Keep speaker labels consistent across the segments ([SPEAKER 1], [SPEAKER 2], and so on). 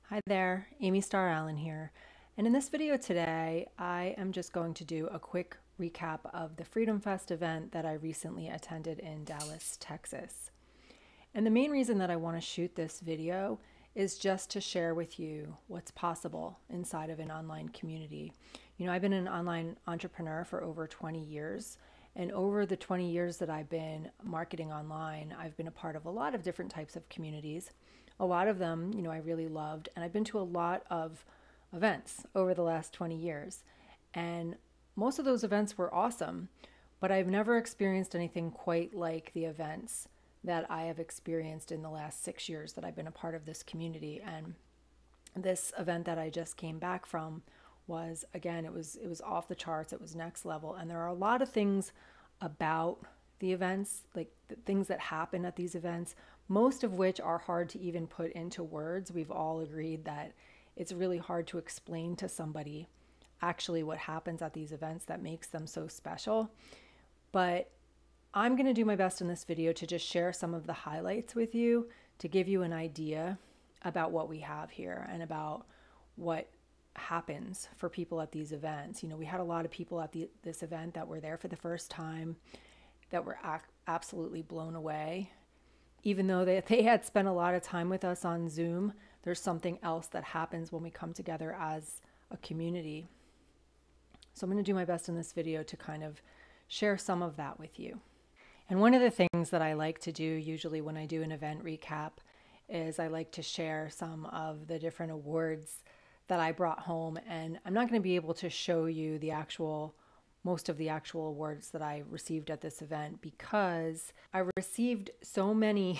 [SPEAKER 1] Hi there, Amy Starr Allen here. And in this video today, I am just going to do a quick recap of the Freedom Fest event that I recently attended in Dallas, Texas. And the main reason that I want to shoot this video is just to share with you what's possible inside of an online community. You know, I've been an online entrepreneur for over 20 years. And over the 20 years that I've been marketing online, I've been a part of a lot of different types of communities. A lot of them, I really loved, and I've been to a lot of events over the last 20 years. And most of those events were awesome, but I've never experienced anything quite like the events that I have experienced in the last 6 years that I've been a part of this community. And this event that I just came back from was, again, it was off the charts. It was next level. And there are a lot of things about the events, like the things that happen at these events, most of which are hard to even put into words. We've all agreed that it's really hard to explain to somebody actually what happens at these events that makes them so special. But I'm going to do my best in this video to just share some of the highlights with you to give you an idea about what we have here and about what happens for people at these events. We had a lot of people at this event that were there for the first time that were absolutely blown away. Even though they had spent a lot of time with us on Zoom, there's something else that happens when we come together as a community. So I'm going to do my best in this video to kind of share some of that with you. And one of the things that I like to do usually when I do an event recap is I like to share some of the different awards that I brought home. And I'm not going to be able to show you most of the actual awards that I received at this event because I received so many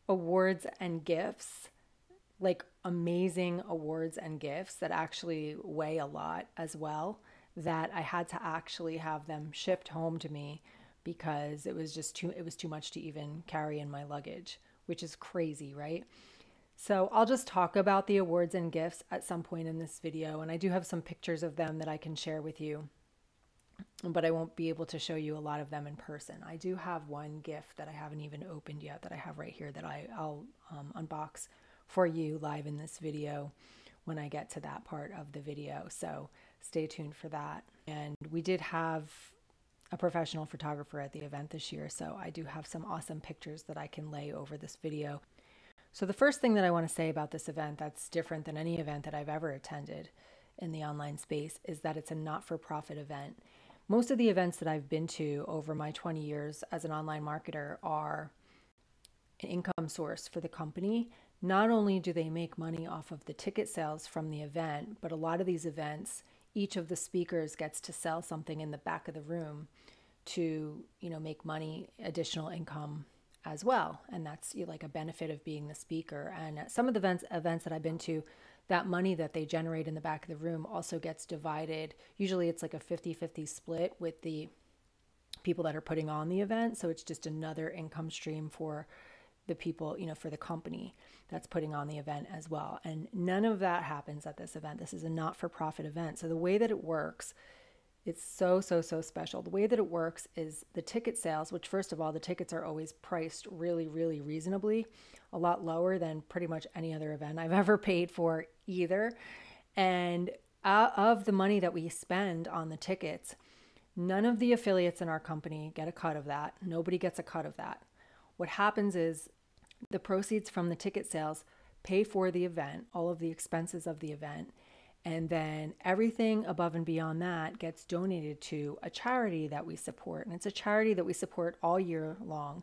[SPEAKER 1] awards and gifts, like amazing awards and gifts that actually weigh a lot as well, that I had to actually have them shipped home to me because it was too much to even carry in my luggage, which is crazy, right? So I'll just talk about the awards and gifts at some point in this video, and I do have some pictures of them that I can share with you, but I won't be able to show you a lot of them in person. I do have one gift that I haven't even opened yet that I have right here that I'll unbox for you live in this video when I get to that part of the video. So stay tuned for that. And we did have a professional photographer at the event this year, so I do have some awesome pictures that I can lay over this video. So the first thing that I want to say about this event that's different than any event that I've ever attended in the online space is that it's a not-for-profit event. Most of the events that I've been to over my 20 years as an online marketer are an income source for the company. Not only do they make money off of the ticket sales from the event, but a lot of these events, each of the speakers gets to sell something in the back of the room to, make money, additional income as well. And that's like a benefit of being the speaker. And at some of the events that I've been to, that money that they generate in the back of the room also gets divided. Usually it's like a 50-50 split with the people that are putting on the event. So it's just another income stream for the people, for the company that's putting on the event as well. And none of that happens at this event. This is a not-for-profit event. So the way that it works, it's so special. The way that it works is the ticket sales, which first of all, the tickets are always priced really, really reasonably, a lot lower than pretty much any other event I've ever paid for either. And of the money that we spend on the tickets, none of the affiliates in our company get a cut of that. Nobody gets a cut of that. What happens is the proceeds from the ticket sales pay for the event, all of the expenses of the event, and then everything above and beyond that gets donated to a charity that we support. And it's a charity that we support all year long.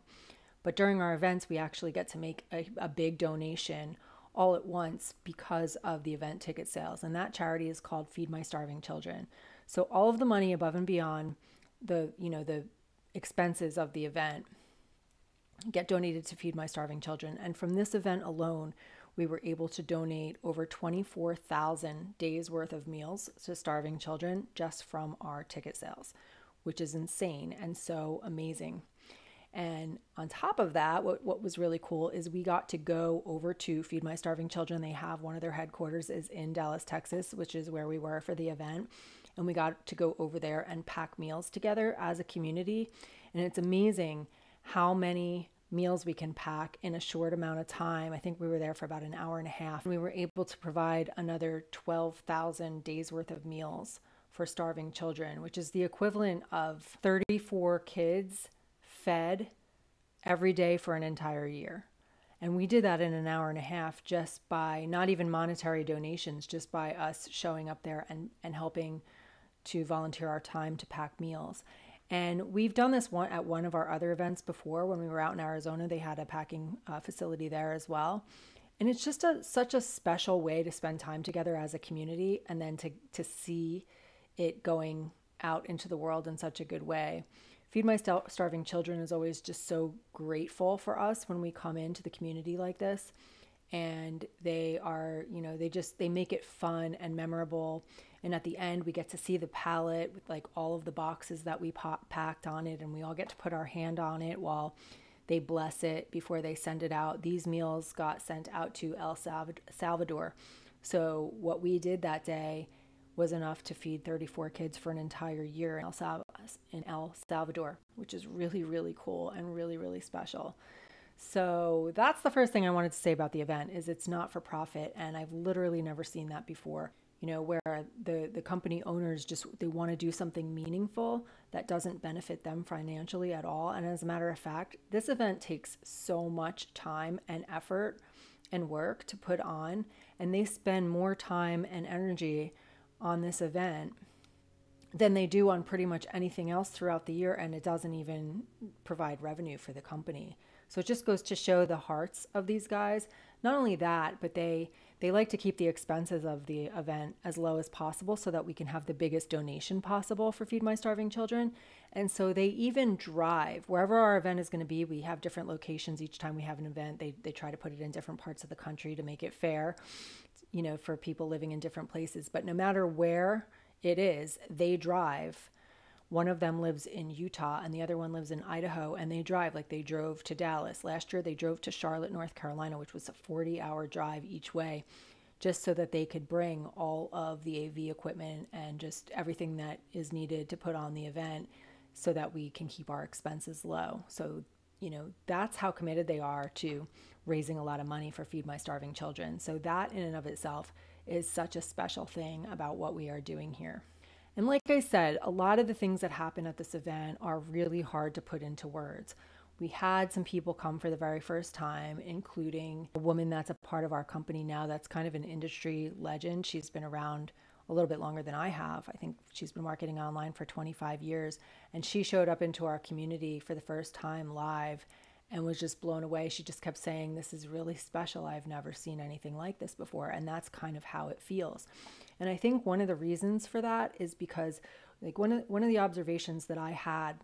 [SPEAKER 1] But during our events, we actually get to make a big donation all at once because of the event ticket sales. And that charity is called Feed My Starving Children. So all of the money above and beyond the expenses of the event get donated to Feed My Starving Children. And from this event alone, we were able to donate over 24,000 days worth of meals to starving children just from our ticket sales, which is insane and so amazing. And on top of that, what was really cool is we got to go over to Feed My Starving Children. They have one of their headquarters is in Dallas, Texas, which is where we were for the event. And we got to go over there and pack meals together as a community. And it's amazing how many meals we can pack in a short amount of time. I think we were there for about an hour and a half. We were able to provide another 12,000 days worth of meals for starving children, which is the equivalent of 34 kids fed every day for an entire year. And we did that in an hour and a half just by not even monetary donations, just by us showing up there and helping to volunteer our time to pack meals. And we've done this at one of our other events before. When we were out in Arizona, they had a packing facility there as well. And it's just such a special way to spend time together as a community, and then to see it going out into the world in such a good way. Feed My Starving Children is always just so grateful for us when we come into the community like this. And they are, they make it fun and memorable. And at the end, we get to see the pallet with like all of the boxes that we packed on it. And we all get to put our hand on it while they bless it before they send it out. These meals got sent out to El Salvador. So what we did that day was enough to feed 34 kids for an entire year in El Salvador, which is really, really cool and really, really special. So that's the first thing I wanted to say about the event, is it's not for profit. And I've literally never seen that before, where the company owners they want to do something meaningful that doesn't benefit them financially at all. And as a matter of fact, this event takes so much time and effort and work to put on, and they spend more time and energy on this event than they do on pretty much anything else throughout the year, and it doesn't even provide revenue for the company. So it just goes to show the hearts of these guys. Not only that, but they like to keep the expenses of the event as low as possible so that we can have the biggest donation possible for Feed My Starving Children. And so they even drive wherever our event is going to be. We have different locations each time we have an event. They try to put it in different parts of the country to make it fair, for people living in different places. But no matter where it is, they drive. One of them lives in Utah and the other one lives in Idaho, and they drive. Like, they drove to Dallas. Last year they drove to Charlotte, North Carolina, which was a 40-hour drive each way, just so that they could bring all of the AV equipment and just everything that is needed to put on the event so that we can keep our expenses low. So, that's how committed they are to raising a lot of money for Feed My Starving Children. So that in and of itself is such a special thing about what we are doing here. And like I said, a lot of the things that happen at this event are really hard to put into words. We had some people come for the very first time, including a woman that's a part of our company now that's kind of an industry legend. She's been around a little bit longer than I have. I think she's been marketing online for 25 years. And she showed up into our community for the first time live and was just blown away. She just kept saying, "This is really special. I've never seen anything like this before." And that's kind of how it feels. And I think one of the reasons for that is because, like, one of the observations that I had,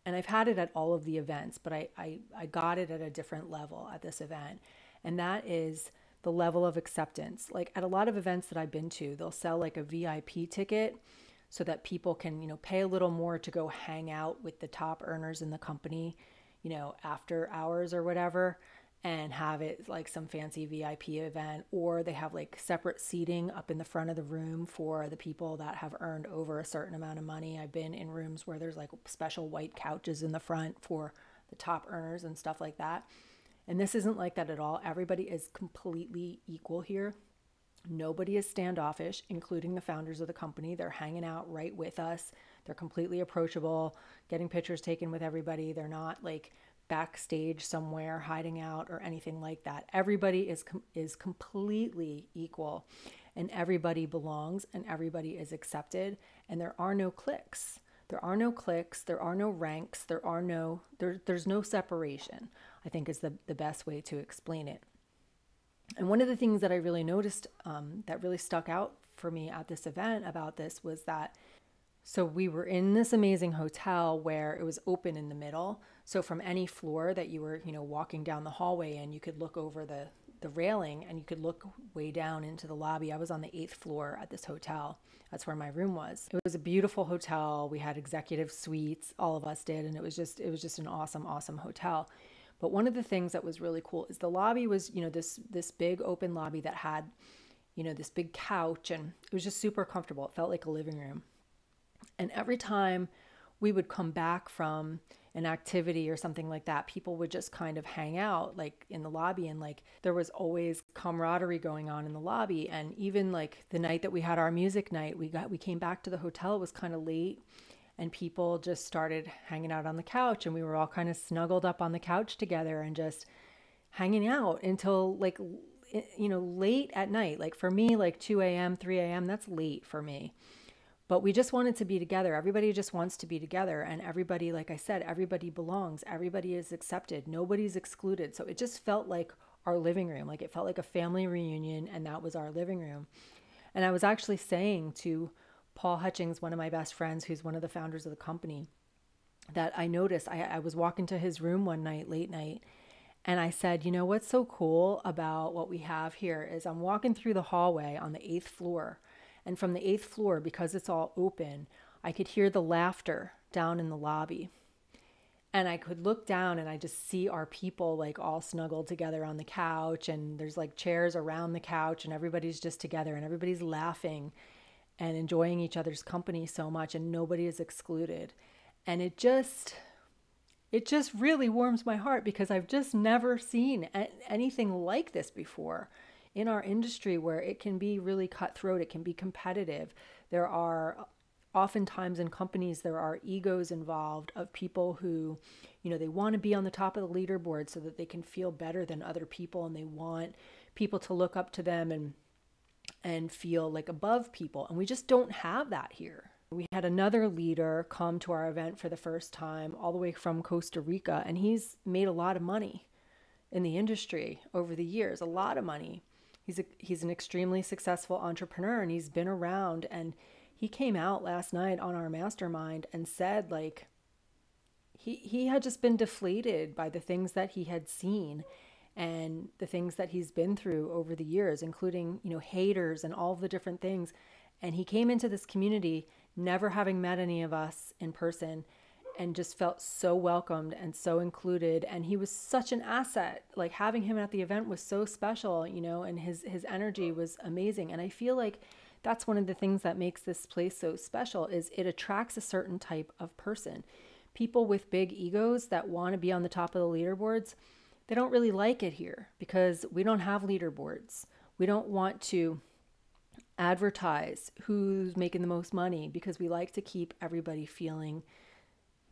[SPEAKER 1] and I've had it at all of the events, but I got it at a different level at this event, and that is the level of acceptance. Like, at a lot of events that I've been to, they'll sell like a VIP ticket so that people can, pay a little more to go hang out with the top earners in the company, after hours or whatever, and have it like some fancy VIP event. Or they have like separate seating up in the front of the room for the people that have earned over a certain amount of money. I've been in rooms where there's like special white couches in the front for the top earners and stuff like that. And this isn't like that at all. Everybody is completely equal here. Nobody is standoffish, including the founders of the company. They're hanging out right with us. They're completely approachable, getting pictures taken with everybody. They're not like backstage somewhere hiding out or anything like that. Everybody is completely equal, and everybody belongs, and everybody is accepted, and there are no cliques. There are no cliques, there are no ranks, there's no separation, I think is the best way to explain it. And one of the things that I really noticed that really stuck out for me at this event about this was that, so we were in this amazing hotel where it was open in the middle. So from any floor that you were, walking down the hallway in, you could look over the railing and you could look way down into the lobby. I was on the 8th floor at this hotel. That's where my room was. It was a beautiful hotel. We had executive suites, all of us did, and it was just an awesome, awesome hotel. But one of the things that was really cool is the lobby was, this big open lobby that had, this big couch, and it was just super comfortable. It felt like a living room. And every time we would come back from, an activity or something like that, people would just kind of hang out like in the lobby, and like there was always camaraderie going on in the lobby. And even like the night that we had our music night, we came back to the hotel, it was kind of late, and people just started hanging out on the couch, and we were all kind of snuggled up on the couch together and just hanging out until like late at night. Like for me, like 2 a.m., 3 a.m., that's late for me. But we just wanted to be together. Everybody just wants to be together. And everybody, like I said, everybody belongs. Everybody is accepted. Nobody's excluded. So it just felt like our living room. Like it felt like a family reunion, and that was our living room. And I was actually saying to Paul Hutchings, one of my best friends, who's one of the founders of the company, that I noticed, I was walking to his room one night, late night, and I said, you know, what's so cool about what we have here is I'm walking through the hallway on the 8th floor. And from the 8th floor, because it's all open, I could hear the laughter down in the lobby. And I could look down and I just see our people like all snuggled together on the couch, and there's like chairs around the couch, and everybody's just together and everybody's laughing and enjoying each other's company so much, and nobody is excluded. And it just really warms my heart, because I've just never seen anything like this before in our industry, where it can be really cutthroat, it can be competitive. There are oftentimes in companies, there are egos involved of people who, they want to be on the top of the leaderboard so that they can feel better than other people, and they want people to look up to them and feel like above people. And we just don't have that here. We had another leader come to our event for the first time, all the way from Costa Rica, and he's made a lot of money in the industry over the years, a lot of money. He's an extremely successful entrepreneur, and he's been around. And he came out last night on our mastermind and said like he had just been deflated by the things that he had seen and the things that he's been through over the years, including, haters and all of the different things. And he came into this community never having met any of us in person, and just felt so welcomed and so included. And he was such an asset. Like having him at the event was so special, and his energy was amazing. And I feel like that's one of the things that makes this place so special, is it attracts a certain type of person. People with big egos that want to be on the top of the leaderboards, they don't really like it here, because we don't have leaderboards. We don't want to advertise who's making the most money, because we like to keep everybody feeling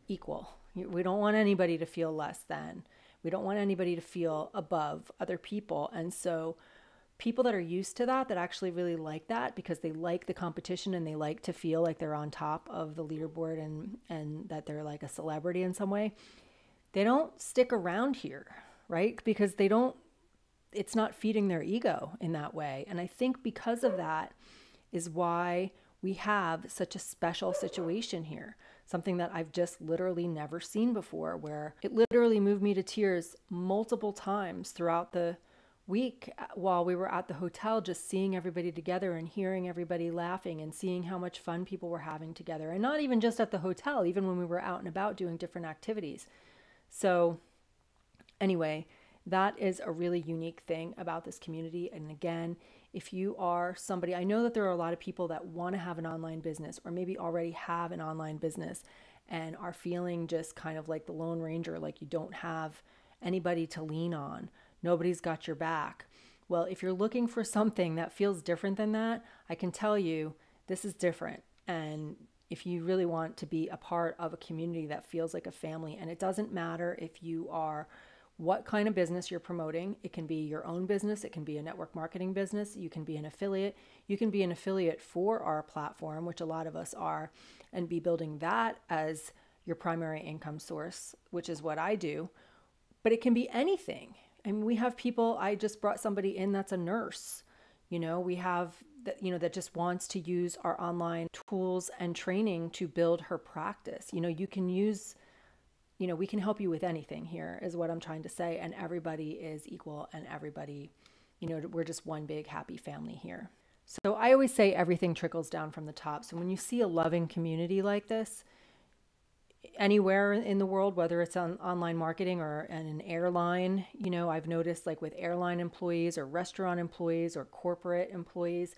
[SPEAKER 1] equal. We don't want anybody to feel less than. We don't want anybody to feel above other people. And so people that are used to that actually really like that, because they like the competition and they like to feel like they're on top of the leaderboard and that they're like a celebrity in some way, they don't stick around here, right? Because it's not feeding their ego in that way. And I think because of that is why we have such a special situation here. Something that I've just literally never seen before, where it literally moved me to tears multiple times throughout the week while we were at the hotel, just seeing everybody together and hearing everybody laughing and seeing how much fun people were having together. And not even just at the hotel, even when we were out and about doing different activities. So anyway, that is a really unique thing about this community. And again, if you are somebody, I know that there are a lot of people that want to have an online business, or maybe already have an online business and are feeling just kind of like the Lone Ranger, like you don't have anybody to lean on. Nobody's got your back. Well, if you're looking for something that feels different than that, I can tell you this is different. And if you really want to be a part of a community that feels like a family, and it doesn't matter if you are what kind of business you're promoting. It can be your own business. It can be a network marketing business. You can be an affiliate. You can be an affiliate for our platform, which a lot of us are, and be building that as your primary income source, which is what I do. But it can be anything. I mean, we have people, I just brought somebody in that's a nurse. We have that just wants to use our online tools and training to build her practice. You can use we can help you with anything here, is what I'm trying to say. And everybody is equal, and everybody, we're just one big happy family here. So I always say everything trickles down from the top. So when you see a loving community like this, anywhere in the world, whether it's on online marketing or in an airline, I've noticed like with airline employees or restaurant employees or corporate employees,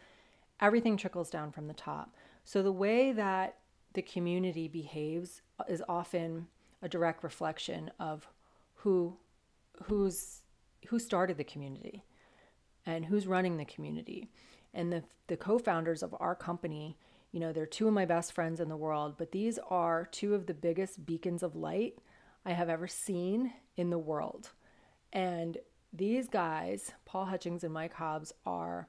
[SPEAKER 1] everything trickles down from the top. So the way that the community behaves is often a direct reflection of who who's who started the community and who's running the community. And the co-founders of our company, they're two of my best friends in the world, but these are two of the biggest beacons of light I have ever seen in the world. And these guys, Paul Hutchings and Mike Hobbs, are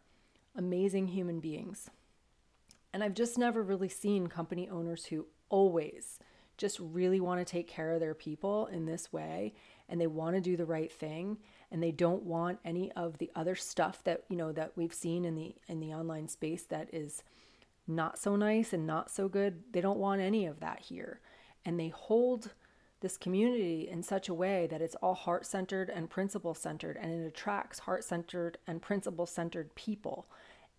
[SPEAKER 1] amazing human beings. And I've just never really seen company owners who always just really want to take care of their people in this way, and they want to do the right thing, and they don't want any of the other stuff that that we've seen in the online space that is not so nice and not so good. They don't want any of that here. And they hold this community in such a way that it's all heart-centered and principle-centered, and it attracts heart-centered and principle-centered people.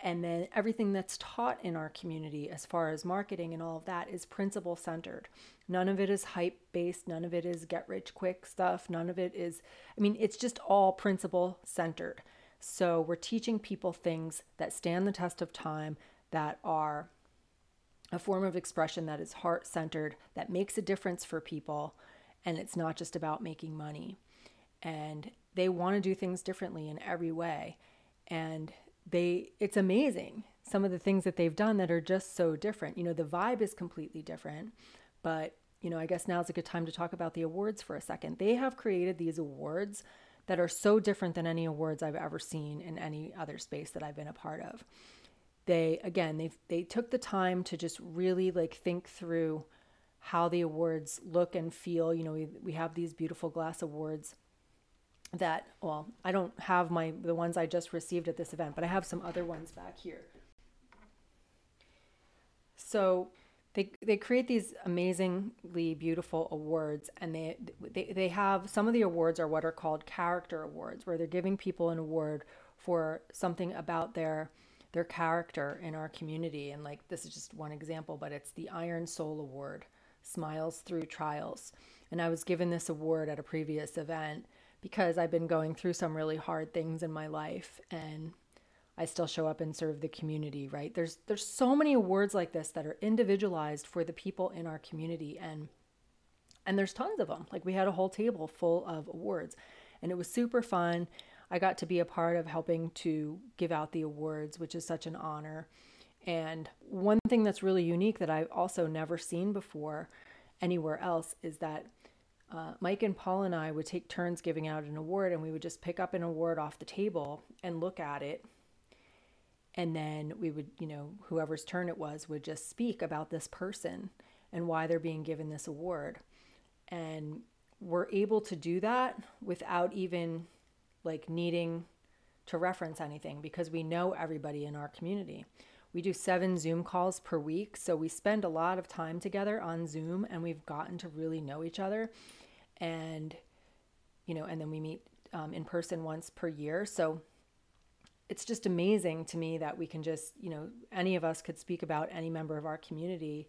[SPEAKER 1] And then everything that's taught in our community as far as marketing and all of that is principle-centered. None of it is hype-based. None of it is get-rich-quick stuff. None of it is, it's just all principle-centered. So we're teaching people things that stand the test of time, that are a form of expression that is heart-centered, that makes a difference for people, and it's not just about making money. And they want to do things differently in every way. And it's amazing, some of the things that they've done that are just so different. The vibe is completely different, but I guess now's a good time to talk about the awards for a second. They have created these awards that are so different than any awards I've ever seen in any other space that I've been a part of. They took the time to just really think through how the awards look and feel. We have these beautiful glass awards that, well, I don't have the ones I just received at this event, but I have some other ones back here. So they create these amazingly beautiful awards, and they have, some of the awards are what are called character awards, where they're giving people an award for something about their character in our community. And this is just one example, but it's the Iron Soul Award, Smiles Through Trials. And I was given this award at a previous event because I've been going through some really hard things in my life, and I still show up and serve the community, right? There's so many awards like this that are individualized for the people in our community, and there's tons of them. We had a whole table full of awards, and it was super fun. I got to be a part of helping to give out the awards, which is such an honor. And one thing that's really unique that I've also never seen before anywhere else is that Mike and Paul and I would take turns giving out an award, and we would just pick up an award off the table and look at it. And then we would, whoever's turn it was, would just speak about this person and why they're being given this award. And we're able to do that without even needing to reference anything, because we know everybody in our community. We do 7 Zoom calls per week, so we spend a lot of time together on Zoom, and we've gotten to really know each other. And and then we meet in person once per year. So it's just amazing to me that we can just, any of us could speak about any member of our community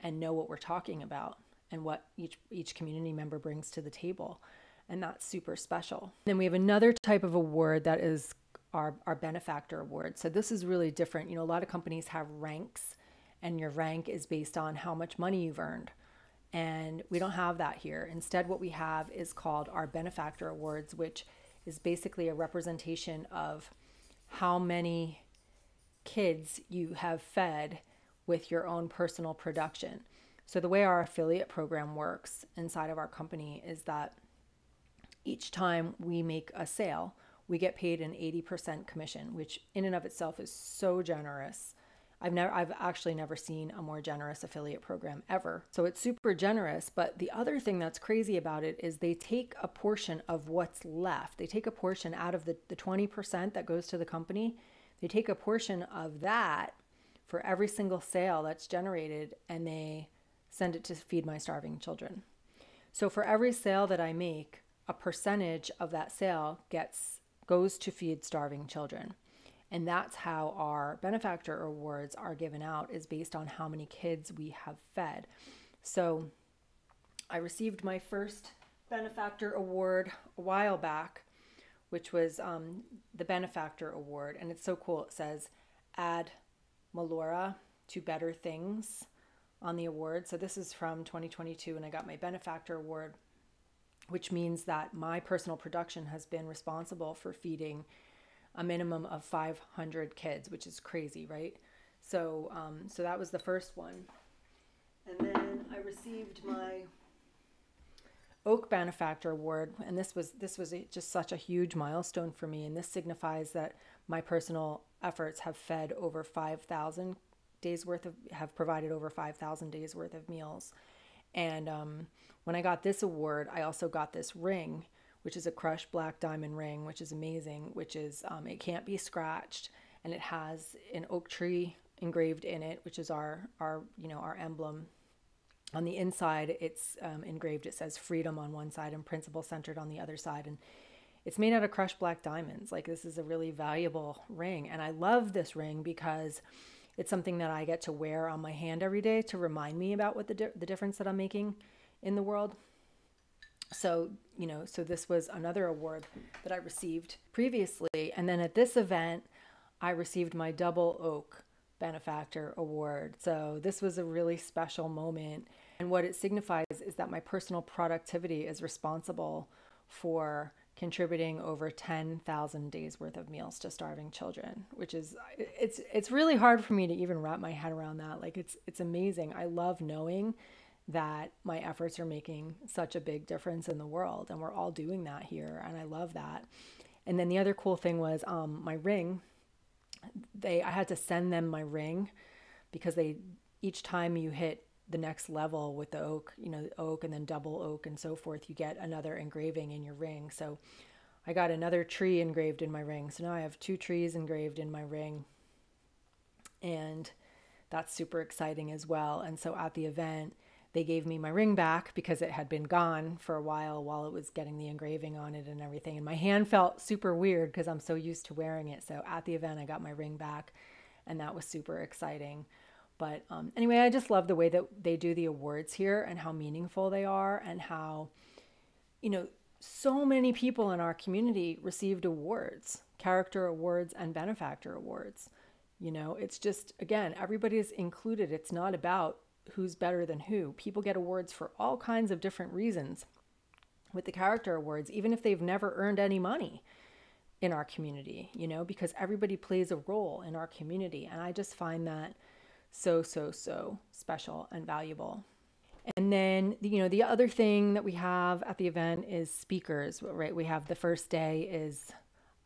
[SPEAKER 1] and know what we're talking about and what each community member brings to the table. And that's super special. Then we have another type of award that is our benefactor award. So this is really different. A lot of companies have ranks, and your rank is based on how much money you've earned. And we don't have that here. Instead, what we have is called our benefactor awards, which is basically a representation of how many kids you have fed with your own personal production. So the way our affiliate program works inside of our company is that each time we make a sale, we get paid an 80% commission, which in and of itself is so generous. I've actually never seen a more generous affiliate program ever. So it's super generous. But the other thing that's crazy about it is they take a portion of what's left. They take a portion out of the 20% that goes to the company. They take a portion of that for every single sale that's generated, and they send it to Feed My Starving Children. So for every sale that I make, a percentage of that sale goes to Feed Starving Children. And that's how our benefactor awards are given out, is based on how many kids we have fed. So I received my first benefactor award a while back, which was the benefactor award. And it's so cool. It says, add Melora to better things on the award. So this is from 2022, and I got my benefactor award, which means that my personal production has been responsible for feeding a minimum of 500 kids, which is crazy, right? So, so that was the first one. And then I received my Oak Benefactor Award, and this was just such a huge milestone for me. And this signifies that my personal efforts have fed over 5,000 days worth of, have provided over 5,000 days worth of meals. And when I got this award, I also got this ring, which is a crushed black diamond ring, which is amazing. Which is it can't be scratched, and it has an oak tree engraved in it, which is our emblem. On the inside, it's engraved. It says freedom on one side and principle centered on the other side. And it's made out of crushed black diamonds. Like, this is a really valuable ring. And I love this ring because it's something that I get to wear on my hand every day to remind me about what the difference that I'm making in the world. So, so this was another award that I received previously. And then at this event, I received my Double Oak Benefactor Award. So this was a really special moment. And what it signifies is that my personal productivity is responsible for contributing over 10,000 days worth of meals to starving children, which is, it's really hard for me to even wrap my head around that. Like, it's amazing. I love knowing that my efforts are making such a big difference in the world, and we're all doing that here. And I love that. And then the other cool thing was my ring. I had to send them my ring because each time you hit the next level with the oak, the oak and then double oak and so forth, you get another engraving in your ring. So I got another tree engraved in my ring. So now I have 2 trees engraved in my ring, and that's super exciting as well. And so at the event, they gave me my ring back because it had been gone for a while it was getting the engraving on it and everything. And my hand felt super weird because I'm so used to wearing it. So at the event, I got my ring back, and that was super exciting. But anyway, I just love the way that they do the awards here and how meaningful they are, and how, so many people in our community received awards, character awards and benefactor awards. It's just, again, everybody's included. It's not about who's better than who. People get awards for all kinds of different reasons with the character awards, even if they've never earned any money in our community, because everybody plays a role in our community. And I just find that so special and valuable. And then, the other thing that we have at the event is speakers, right? We have the first day is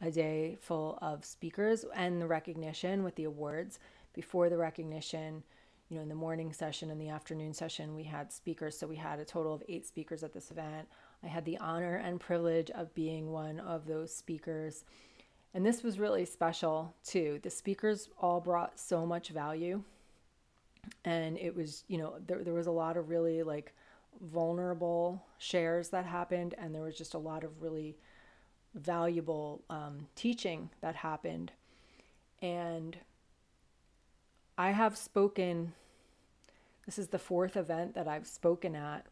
[SPEAKER 1] a day full of speakers and the recognition with the awards. Before the recognition, in the morning session and the afternoon session, we had speakers. So we had a total of 8 speakers at this event. I had the honor and privilege of being one of those speakers. And this was really special too. The speakers all brought so much value. And it was, there was a lot of really vulnerable shares that happened. And there was just a lot of really valuable teaching that happened. And I have spoken, this is the 4th event that I've spoken at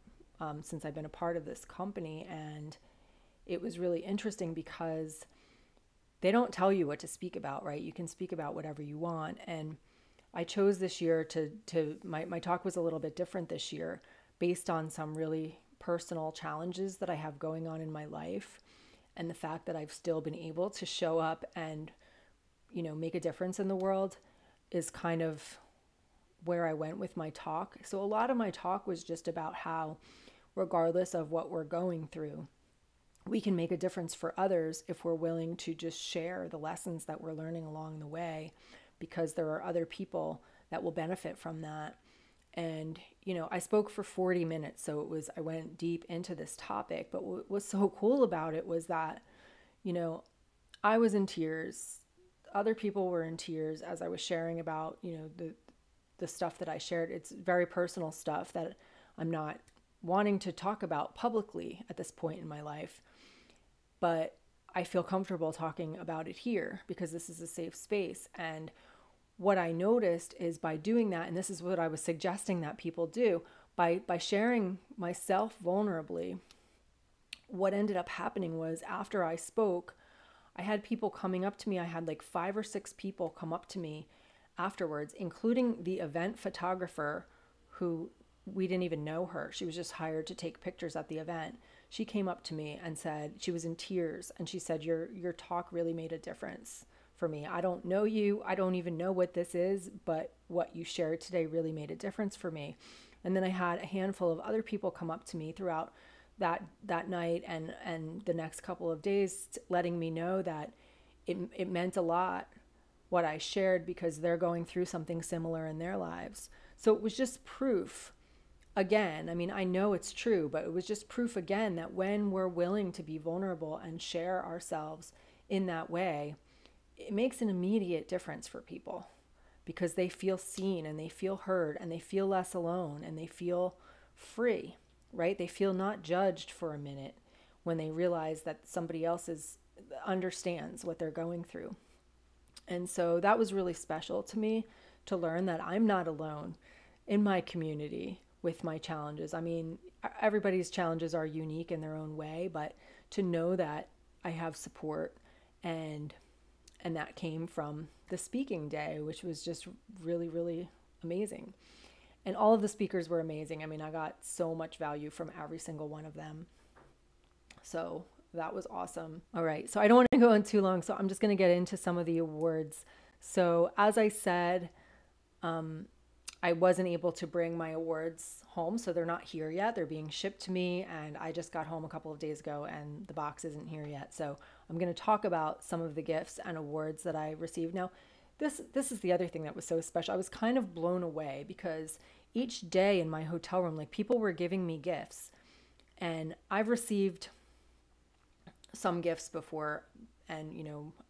[SPEAKER 1] since I've been a part of this company. And it was really interesting because they don't tell you what to speak about, right? You can speak about whatever you want. And I chose this year my talk was a little bit different this year based on some really personal challenges that I have going on in my life. And the fact that I've still been able to show up and, make a difference in the world is kind of where I went with my talk. So a lot of my talk was just about how, regardless of what we're going through, we can make a difference for others if we're willing to just share the lessons that we're learning along the way, because there are other people that will benefit from that. And, I spoke for 40 minutes, so I went deep into this topic. But what was so cool about it was that, I was in tears. Other people were in tears as I was sharing about, the stuff that I shared. It's very personal stuff that I'm not wanting to talk about publicly at this point in my life. But I feel comfortable talking about it here because this is a safe space. And what I noticed is by doing that, and this is what I was suggesting that people do, by sharing myself vulnerably, what ended up happening was after I spoke, I had people coming up to me. I had 5 or 6 people come up to me afterwards, including the event photographer who we didn't even know her. She was just hired to take pictures at the event. She came up to me and said, she was in tears, and she said, your talk really made a difference for me. I don't know you. I don't even know what this is, but what you shared today really made a difference for me. And then I had a handful of other people come up to me throughout that night and the next couple of days, letting me know that it meant a lot what I shared, because they're going through something similar in their lives. So it was just proof again. I mean, I know it's true, but it was just proof again that when we're willing to be vulnerable and share ourselves in that way, it makes an immediate difference for people, because they feel seen and they feel heard and they feel less alone and they feel free, right? They feel not judged for a minute when they realize that somebody else understands what they're going through. And so that was really special to me, to learn that I'm not alone in my community with my challenges. I mean, everybody's challenges are unique in their own way, but to know that I have support, and that came from the speaking day, which was just really, really amazing. And all of the speakers were amazing. I mean, I got so much value from every single one of them. So that was awesome. All right, so I don't want to go on too long, so I'm just going to get into some of the awards. So as I said, I wasn't able to bring my awards home, so they're not here yet. They're being shipped to me, and I just got home a couple of days ago, and the box isn't here yet. So I'm going to talk about some of the gifts and awards that I received. Now, this is the other thing that was so special. I was kind of blown away, because each day in my hotel room, like, people were giving me gifts, and I've received some gifts before, and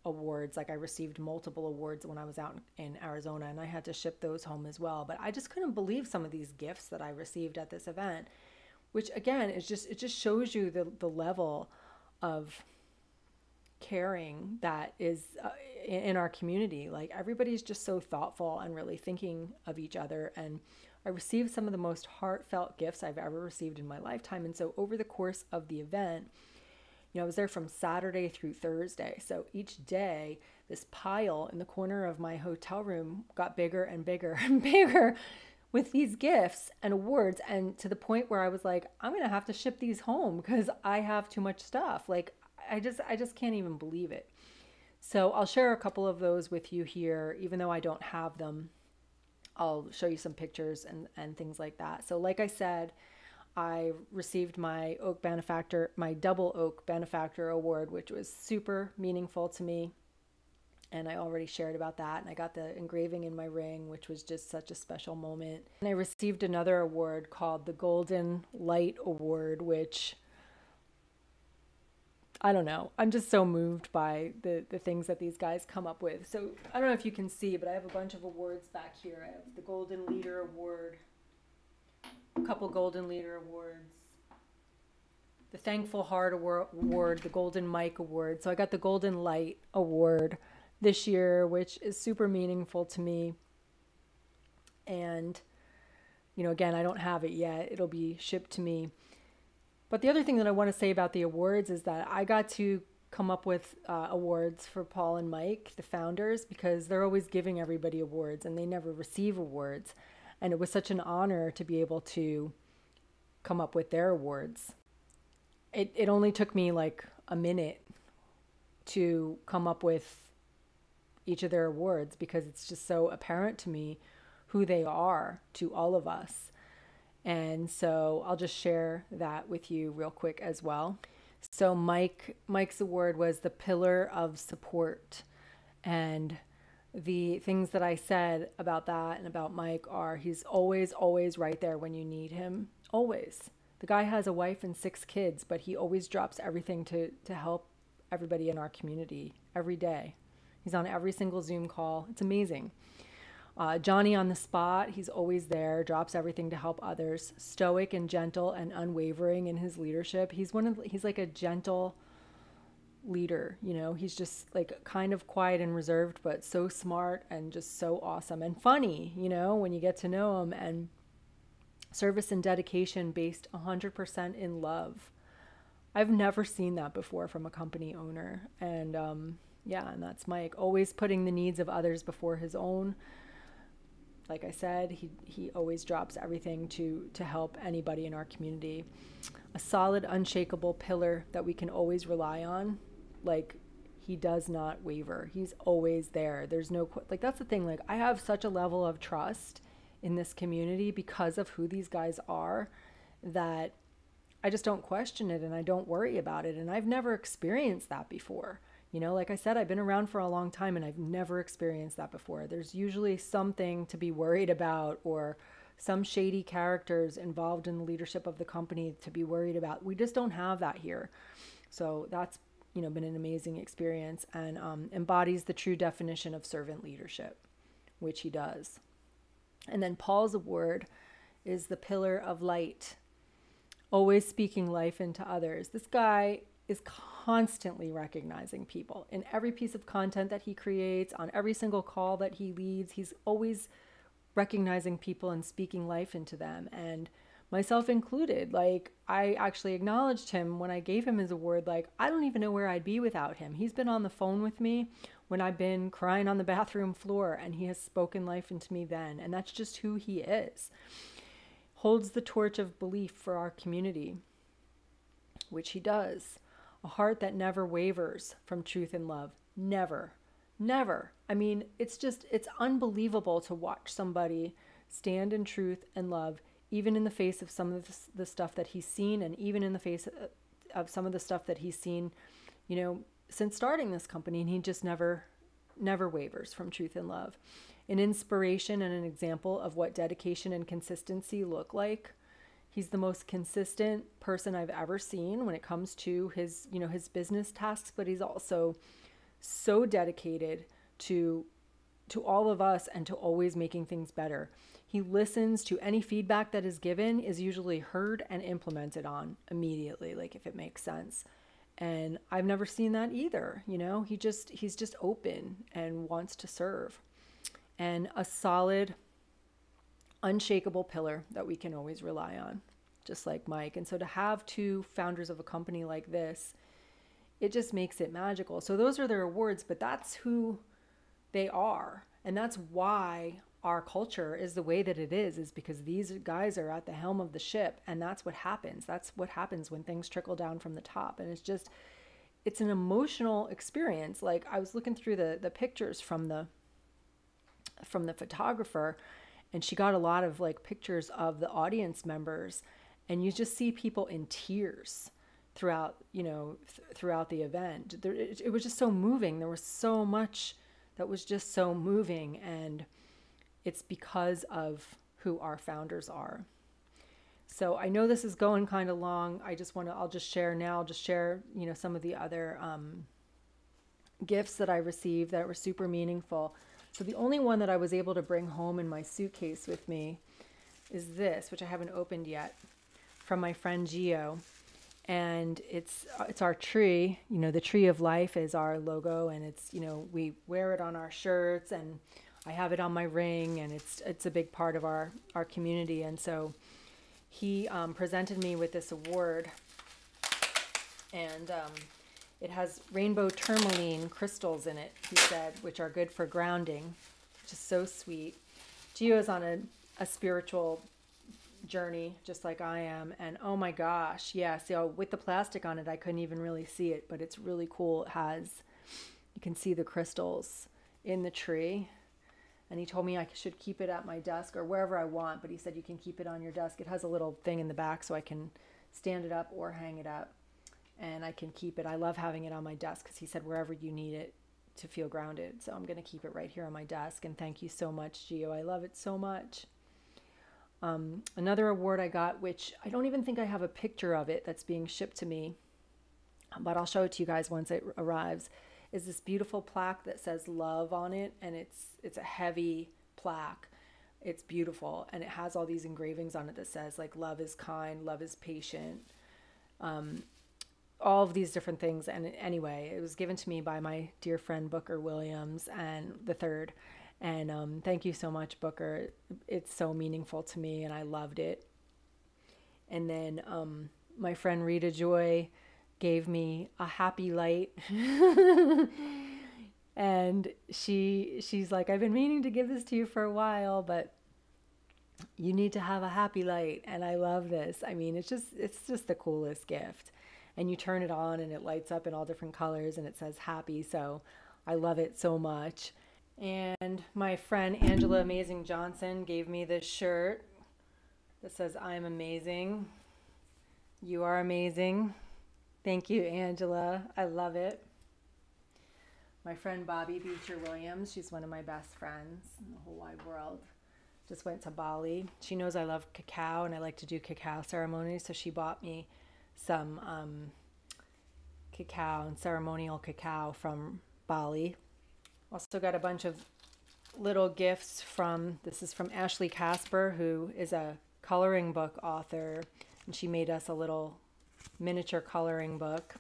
[SPEAKER 1] awards. Like, I received multiple awards when I was out in Arizona, and I had to ship those home as well. But I just couldn't believe some of these gifts that I received at this event, which again is it just shows you the level of caring that is in our community. Like, everybody's just so thoughtful and really thinking of each other. And I received some of the most heartfelt gifts I've ever received in my lifetime. And so over the course of the event, I was there from Saturday through Thursday. So each day, this pile in the corner of my hotel room got bigger and bigger and bigger with these gifts and awards. And to the point where I was like, I'm going to have to ship these home because I have too much stuff. Like, I just can't even believe it. So I'll share a couple of those with you here, even though I don't have them. I'll show you some pictures and things like that. So like I said, I received my double oak benefactor award, which was super meaningful to me. And I already shared about that. And I got the engraving in my ring, which was just such a special moment. And I received another award called the Golden Light Award, which, I don't know. I'm just so moved by the things that these guys come up with. So I don't know if you can see, but I have a bunch of awards back here. I have the Golden Leader Award, a couple Golden Leader Awards, the Thankful Heart Award, the Golden Mic Award. So I got the Golden Light Award this year, which is super meaningful to me. And, again, I don't have it yet. It'll be shipped to me. But the other thing that I want to say about the awards is that I got to come up with awards for Paul and Mike, the founders, because they're always giving everybody awards and they never receive awards. And it was such an honor to be able to come up with their awards. It only took me like a minute to come up with each of their awards, because it's just so apparent to me who they are to all of us. And so I'll just share that with you real quick as well. So Mike's award was the Pillar of Support. And the things that I said about that and about Mike are, he's always, always right there when you need him. Always. The guy has a wife and 6 kids, but he always drops everything to help everybody in our community every day. He's on every single Zoom call. It's amazing. Johnny on the spot, he's always there, drops everything to help others. Stoic and gentle and unwavering in his leadership. He's like a gentle leader, he's just like kind of quiet and reserved, but so smart and just so awesome and funny, when you get to know him. And service and dedication based 100% in love. I've never seen that before from a company owner. And and that's Mike, always putting the needs of others before his own. Like I said, he always drops everything to help anybody in our community. A solid, unshakable pillar that we can always rely on. Like, he does not waver. He's always there. There's no, like, that's the thing. Like, I have such a level of trust in this community because of who these guys are that I just don't question it and I don't worry about it. And I've never experienced that before. You know, like I said, I've been around for a long time and I've never experienced that before. There's usually something to be worried about or some shady characters involved in the leadership of the company to be worried about. We just don't have that here. So that's, you know, been an amazing experience and embodies the true definition of servant leadership, which he does. And then Paul's award is the pillar of light, always speaking life into others. This guy is constantly recognizing people in every piece of content that he creates, on every single call that he leads. He's always recognizing people and speaking life into them, and myself included. Like, I actually acknowledged him when I gave him his award. Like, I don't even know where I'd be without him. He's been on the phone with me when I've been crying on the bathroom floor, and he has spoken life into me then, and that's just who he is. Holds the torch of belief for our community, which he does. A heart that never wavers from truth and love. Never. Never. I mean, it's unbelievable to watch somebody stand in truth and love, even in the face of some of the stuff that he's seen, and even in the face of some of the stuff that he's seen, you know, since starting this company. And he just never wavers from truth and love. An inspiration and an example of what dedication and consistency look like. He's the most consistent person I've ever seen when it comes to his, you know, his business tasks, but he's also so dedicated to all of us and to always making things better. He listens to any feedback that is given, is usually heard and implemented on immediately, like if it makes sense. And I've never seen that either. You know, he's just open and wants to serve. And a solid, unshakable pillar that we can always rely on, just like Mike. And so to have two founders of a company like this, it just makes it magical. So those are their awards, but that's who they are. And that's why our culture is the way that it is because these guys are at the helm of the ship, and that's what happens. That's what happens when things trickle down from the top. And it's an emotional experience. Like, I was looking through the pictures from the photographer, and she got a lot of like pictures of the audience members, and you just see people in tears throughout, you know, throughout the event. It was just so moving. There was so much that was just so moving, and it's because of who our founders are. So I know this is going kind of long. I'll just share, you know, some of the other gifts that I received that were super meaningful. So the only one that I was able to bring home in my suitcase with me is this, which I haven't opened yet, from my friend Gio. And it's our tree. You know, the tree of life is our logo, and it's, you know, we wear it on our shirts, and I have it on my ring, and it's a big part of our community. And so he presented me with this award, and it has rainbow tourmaline crystals in it, he said, which are good for grounding, which is so sweet. Gio is on a spiritual journey, just like I am. And oh my gosh, yeah, so with the plastic on it, I couldn't even really see it, but it's really cool. You can see the crystals in the tree. And he told me I should keep it at my desk or wherever I want, but he said you can keep it on your desk. It has a little thing in the back so I can stand it up or hang it up, and I can keep it. I love having it on my desk because he said wherever you need it to feel grounded. So I'm going to keep it right here on my desk. And thank you so much, Gio. I love it so much. Another award I got, which I don't even think I have a picture of it that's being shipped to me, but I'll show it to you guys once it arrives, is this beautiful plaque that says love on it. And it's a heavy plaque. It's beautiful. And it has all these engravings on it that says like love is kind, love is patient, all of these different things. And anyway, it was given to me by my dear friend Booker Williams and the third. And thank you so much, Booker. It's so meaningful to me, and I loved it. And then my friend Rita Joy gave me a happy light. And she's like, I've been meaning to give this to you for a while, but You need to have a happy light. And I love this. I mean, it's just the coolest gift. And you turn it on and it lights up in all different colors and it says happy. So I love it so much. And my friend Angela Amazing Johnson gave me this shirt that says, I'm amazing. You are amazing. Thank you, Angela. I love it. My friend Bobby Beecher Williams, she's one of my best friends in the whole wide world, just went to Bali. She knows I love cacao and I like to do cacao ceremonies, so she bought me some cacao and ceremonial cacao from Bali. Also got a bunch of little gifts this is from Ashley Casper, who is a coloring book author, and she made us a little miniature coloring book.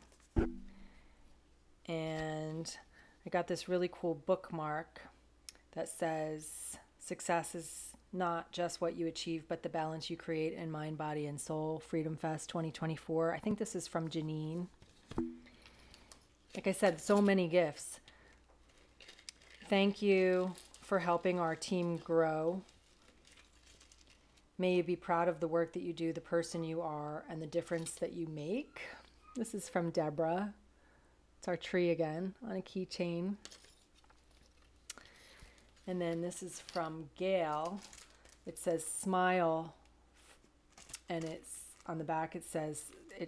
[SPEAKER 1] And I got this really cool bookmark that says, success is not just what you achieve, but the balance you create in mind, body, and soul. Freedom Fest 2024. I think this is from Janine. Like I said, so many gifts. Thank you for helping our team grow. May you be proud of the work that you do, the person you are, and the difference that you make. This is from Deborah. It's our tree again on a keychain. And then this is from Gail. It says smile, and it's on the back it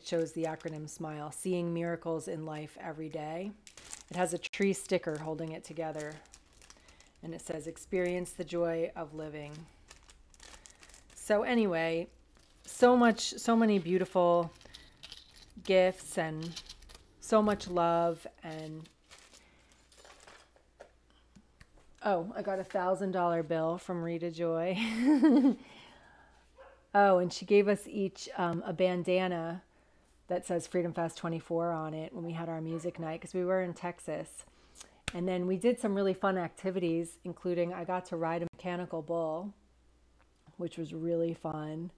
[SPEAKER 1] shows the acronym SMILE, seeing miracles in life every day. It has a tree sticker holding it together, and it says experience the joy of living. So anyway, so many beautiful gifts and so much love. And oh, I got a $1,000 bill from Rita Joy. Oh, and she gave us each a bandana that says Freedom Fest 24 on it when we had our music night, because we were in Texas. And then we did some really fun activities, including I got to ride a mechanical bull, which was really fun.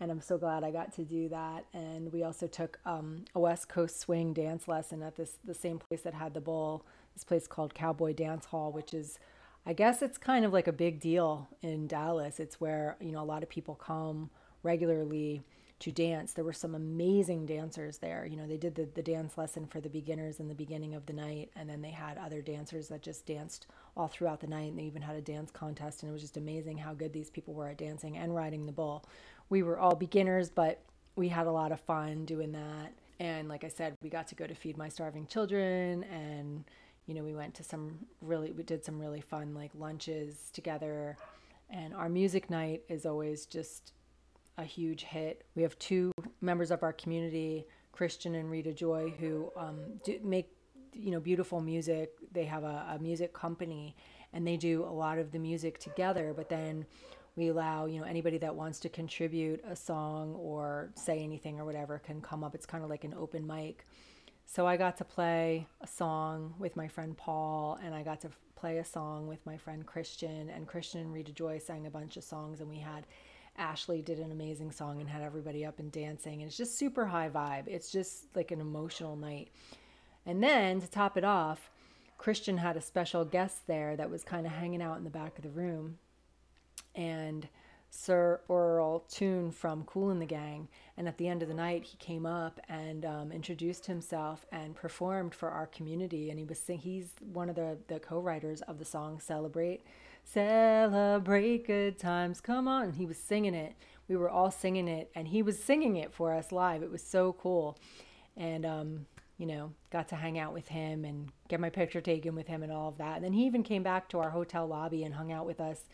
[SPEAKER 1] And I'm so glad I got to do that. And we also took a West Coast swing dance lesson at the same place that had the bull, this place called Cowboy Dance Hall, which is, I guess it's kind of like a big deal in Dallas. It's where, a lot of people come regularly to dance. There were some amazing dancers there. They did the dance lesson for the beginners in the beginning of the night, and then they had other dancers that just danced all throughout the night, and they even had a dance contest, and it was just amazing how good these people were at dancing and riding the bull. We were all beginners, but we had a lot of fun doing that. And like I said, we got to go to Feed My Starving Children, and we went to we did some really fun like lunches together. And our music night is always just a huge hit. We have two members of our community, Christian and Rita Joy, who make beautiful music. They have a music company, and they do a lot of the music together. But then we allow anybody that wants to contribute a song or say anything or whatever can come up. It's kind of like an open mic. So I got to play a song with my friend Paul, and I got to play a song with my friend Christian, and Christian and Rita Joy sang a bunch of songs, and we had Ashley did an amazing song and had everybody up and dancing. And it's just super high vibe. It's just like an emotional night. And then to top it off, Christian had a special guest there that was kind of hanging out in the back of the room, and Sir Earl Toon from Kool and the Gang. And at the end of the night, he came up and introduced himself and performed for our community. And he's one of the co-writers of the song Celebrate Good Times, Come On. And he was singing it. We were all singing it, and he was singing it for us live. It was so cool. And, got to hang out with him and get my picture taken with him and all of that. And then he even came back to our hotel lobby and hung out with us,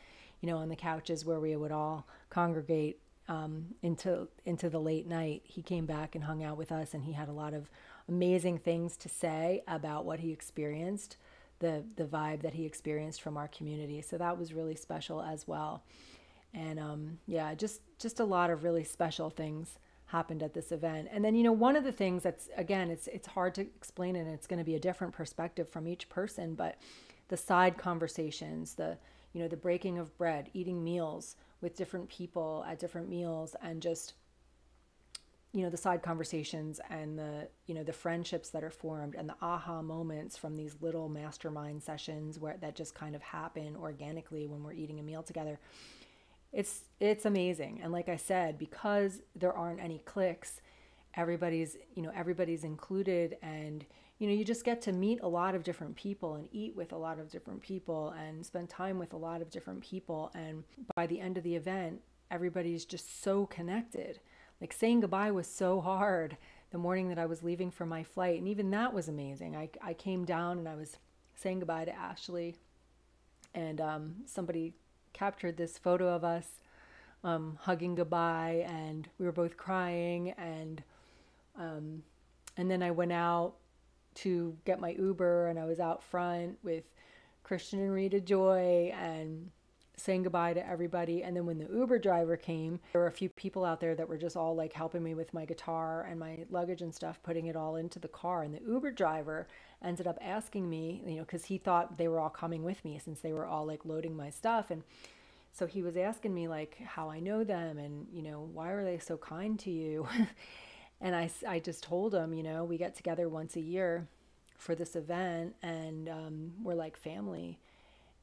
[SPEAKER 1] on the couches where we would all congregate into the late night. He came back and hung out with us, and he had a lot of amazing things to say about what he experienced, the vibe that he experienced from our community. So that was really special as well. And just a lot of really special things happened at this event. And then, one of the things that's, again, it's hard to explain, and it's going to be a different perspective from each person, but the side conversations, the breaking of bread, eating meals with different people at different meals, and just, the side conversations and the friendships that are formed, and the aha moments from these little mastermind sessions that just kind of happen organically when we're eating a meal together. it's amazing. And like I said, because there aren't any cliques, everybody's included, and you just get to meet a lot of different people and eat with a lot of different people and spend time with a lot of different people. And by the end of the event, everybody's just so connected. Like, saying goodbye was so hard the morning that I was leaving for my flight, and even that was amazing. I came down and I was saying goodbye to Ashley, and somebody captured this photo of us hugging goodbye, and we were both crying. And then I went out to get my Uber, and I was out front with Christian and Rita Joy and saying goodbye to everybody. And then when the Uber driver came, there were a few people out there that were just all like helping me with my guitar and my luggage and stuff, putting it all into the car. And the Uber driver ended up asking me, because he thought they were all coming with me since they were all like loading my stuff. And so he was asking me like how I know them, and why are they so kind to you? And I just told him, we get together once a year for this event, and we're like family.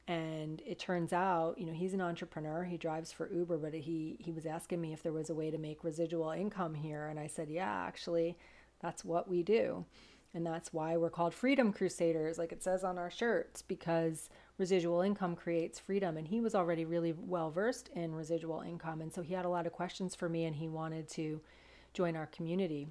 [SPEAKER 1] And it turns out, he's an entrepreneur. He drives for Uber, but he was asking me if there was a way to make residual income here. And I said, yeah, actually, that's what we do. And that's why we're called Freedom Crusaders, like it says on our shirts, because residual income creates freedom. And he was already really well versed in residual income. And so he had a lot of questions for me, and he wanted to join our community.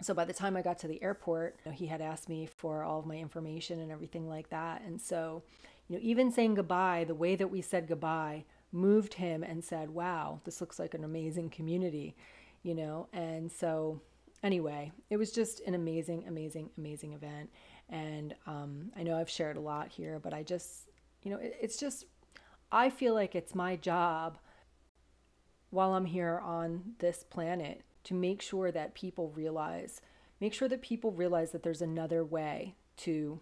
[SPEAKER 1] So by the time I got to the airport, he had asked me for all of my information and everything like that. And so, even saying goodbye, the way that we said goodbye moved him and said, wow, this looks like an amazing community, And so anyway, it was just an amazing, amazing, amazing event. And I know I've shared a lot here, but I just, it's just, I feel like it's my job while I'm here on this planet to make sure that people realize that there's another way to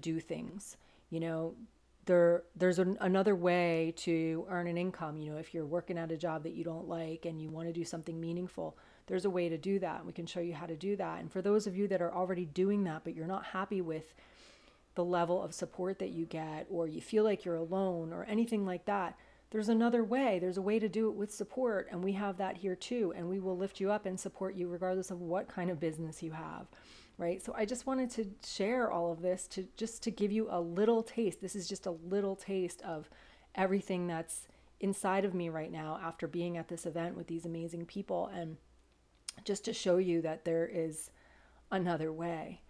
[SPEAKER 1] do things. There's another way to earn an income. If you're working at a job that you don't like and you want to do something meaningful, there's a way to do that. We can show you how to do that. And for those of you that are already doing that, but you're not happy with the level of support that you get, or you feel like you're alone or anything like that, there's another way. There's a way to do it with support, and we have that here too. And we will lift you up and support you regardless of what kind of business you have, right? So I just wanted to share all of this to give you a little taste. This is just a little taste of everything that's inside of me right now after being at this event with these amazing people, and just to show you that there is another way.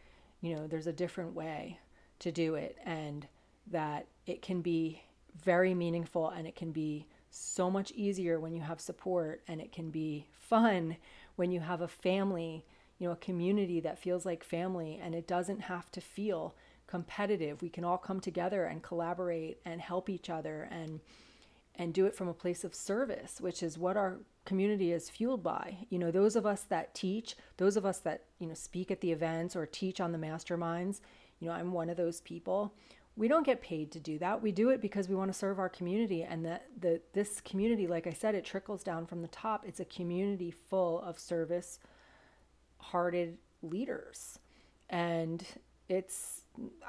[SPEAKER 1] There's a different way to do it, and that it can be very meaningful, and it can be so much easier when you have support, and it can be fun when you have a family, a community that feels like family, and it doesn't have to feel competitive. We can all come together and collaborate and help each other and do it from a place of service, which is what our community is fueled by. Those of us that teach, those of us that, speak at the events or teach on the masterminds, I'm one of those people. We don't get paid to do that. We do it because we want to serve our community, and this community, like I said, it trickles down from the top. It's a community full of service-hearted leaders, and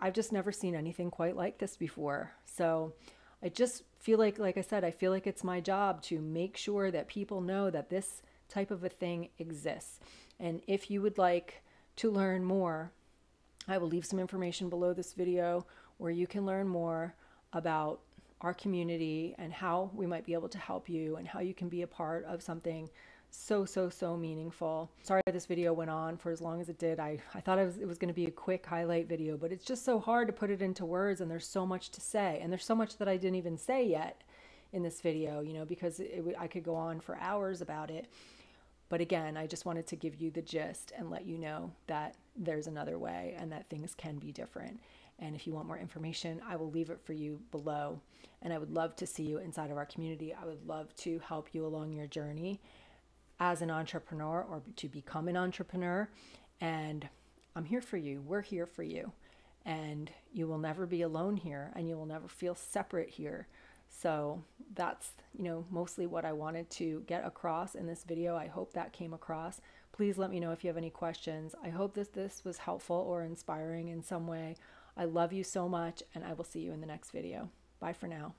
[SPEAKER 1] I've just never seen anything quite like this before. So I just feel like I said, I feel like it's my job to make sure that people know that this type of a thing exists. And if you would like to learn more, I will leave some information below this video where you can learn more about our community and how we might be able to help you, and how you can be a part of something so meaningful. Sorry this video went on for as long as it did. I thought it was going to be a quick highlight video, but it's just so hard to put it into words, and there's so much to say, and there's so much that I didn't even say yet in this video, because I could go on for hours about it. But again, I just wanted to give you the gist and let you know that there's another way, and that things can be different. And if you want more information, I will leave it for you below. And I would love to see you inside of our community. I would love to help you along your journey as an entrepreneur, or to become an entrepreneur. And I'm here for you. We're here for you. And you will never be alone here, and you will never feel separate here. So that's, mostly what I wanted to get across in this video. I hope that came across. Please let me know if you have any questions. I hope this was helpful or inspiring in some way. I love you so much, and I will see you in the next video. Bye for now.